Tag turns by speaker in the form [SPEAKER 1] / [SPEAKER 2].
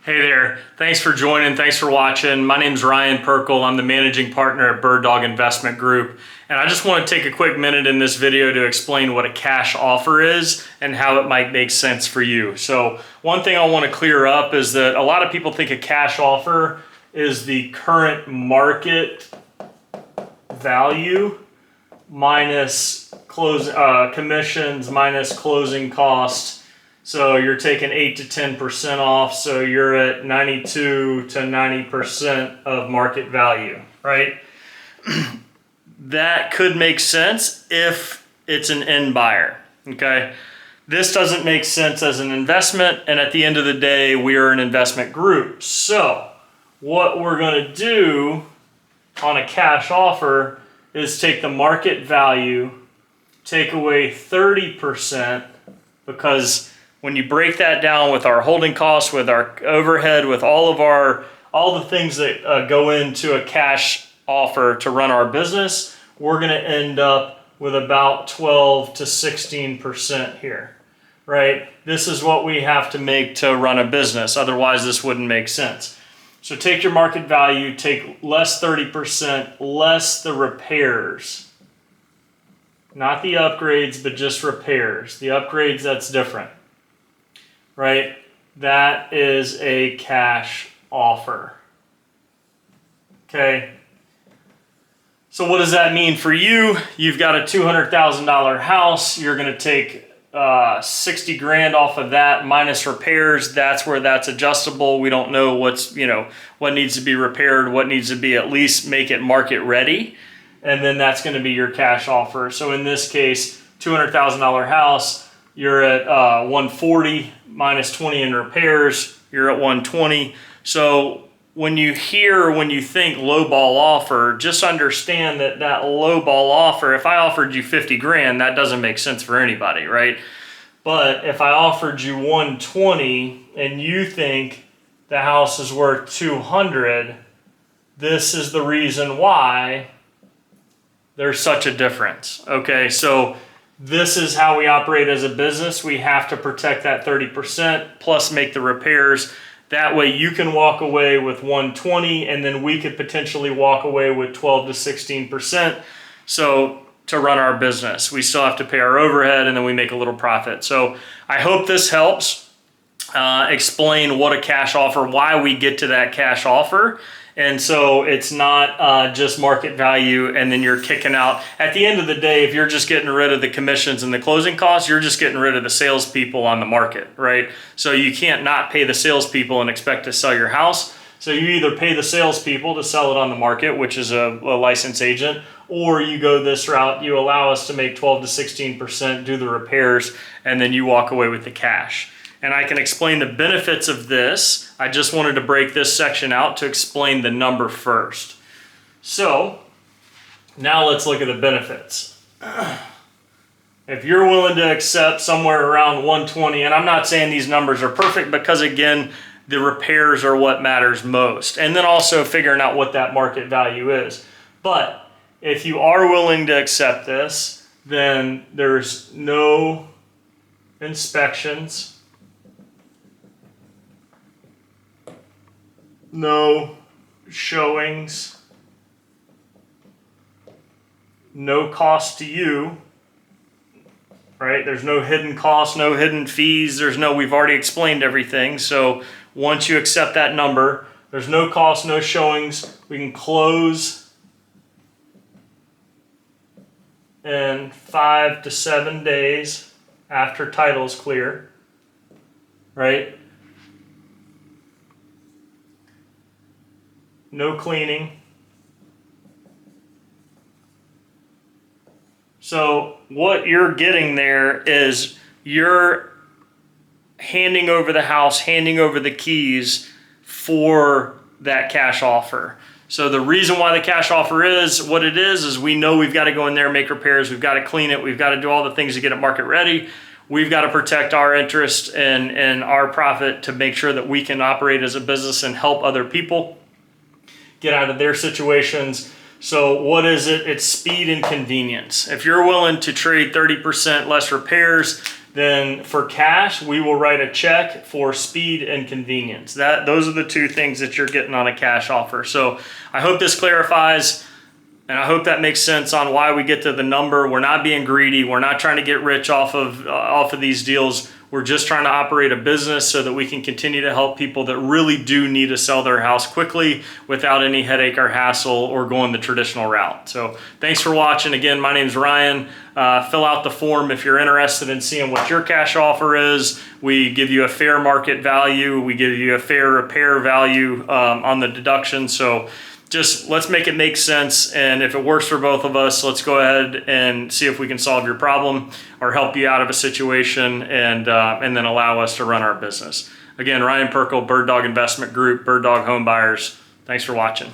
[SPEAKER 1] Hey there, thanks for joining, thanks for watching. My name's Ryan Pirkle. I'm the managing partner at Birddog Investment Group. And I just want to take a quick minute in this video to explain what a cash offer is and how it might make sense for you. So one thing I want to clear up is that a lot of people think a cash offer is the current market value minus commissions minus closing costs. So you're taking 8 to 10% off, so you're at 92 to 90% of market value, right? That could make sense if it's an end buyer, okay? This doesn't make sense as an investment, and at the end of the day, we are an investment group. So what we're gonna do on a cash offer is take the market value, take away 30%, because when you break that down with our holding costs, with our overhead, with all the things that go into a cash offer to run our business, we're gonna end up with about 12 to 16% here, right? This is what we have to make to run a business. Otherwise, this wouldn't make sense. So take your market value, take less 30%, less the repairs. Not the upgrades, but just repairs. The upgrades, that's different. Right? That is a cash offer. Okay. So what does that mean for you? You've got a $200,000 house. You're going to take 60 grand off of that minus repairs. That's where that's adjustable. We don't know what needs to be repaired, what needs to be at least make it market ready. And then that's going to be your cash offer. So in this case, $200,000 house, you're at 140 minus 20 in repairs, you're at 120. So when you think low ball offer, just understand that low ball offer, if I offered you 50 grand, that doesn't make sense for anybody, right? But if I offered you 120 and you think the house is worth 200, this is the reason why there's such a difference. Okay, so this is how we operate as a business. We have to protect that 30% plus make the repairs. That way you can walk away with 120 and then we could potentially walk away with 12 to 16%. So to run our business, we still have to pay our overhead and then we make a little profit. So I hope this helps explain what a cash offer, why we get to that cash offer. And so it's not just market value and then you're kicking out. At the end of the day, if you're just getting rid of the commissions and the closing costs, you're just getting rid of the salespeople on the market, right? So you can't not pay the salespeople and expect to sell your house. So you either pay the salespeople to sell it on the market, which is a licensed agent, or you go this route, you allow us to make 12 to 16%, do the repairs, and then you walk away with the cash. And I can explain the benefits of this. I just wanted to break this section out to explain the number first. So now let's look at the benefits. If you're willing to accept somewhere around 120, and I'm not saying these numbers are perfect because again, the repairs are what matters most. And then also figuring out what that market value is. But if you are willing to accept this, then there's no inspections, no showings, no cost to you, right? There's no hidden costs, no hidden fees. We've already explained everything. So once you accept that number, there's no cost, no showings. We can close in 5 to 7 days after title's clear, right? No cleaning. So what you're getting there is you're handing over the house, handing over the keys for that cash offer. So the reason why the cash offer is what it is we know we've got to go in there and make repairs. We've got to clean it. We've got to do all the things to get it market ready. We've got to protect our interest and our profit to make sure that we can operate as a business and help other people get out of their situations. So what is it? It's speed and convenience. If you're willing to trade 30% less repairs, then for cash, we will write a check for speed and convenience. Those are the two things that you're getting on a cash offer. So I hope this clarifies, and I hope that makes sense on why we get to the number. We're not being greedy. We're not trying to get rich off of these deals. We're just trying to operate a business so that we can continue to help people that really do need to sell their house quickly without any headache or hassle or going the traditional route. So thanks for watching. Again, my name's Ryan. Fill out the form if you're interested in seeing what your cash offer is. We give you a fair market value. We give you a fair repair value on the deduction. So just let's make it make sense, and if it works for both of us, let's go ahead and see if we can solve your problem or help you out of a situation, and then allow us to run our business. Again, Ryan Pirkle, Birddog Investment Group, Birddog Home Buyers. Thanks for watching.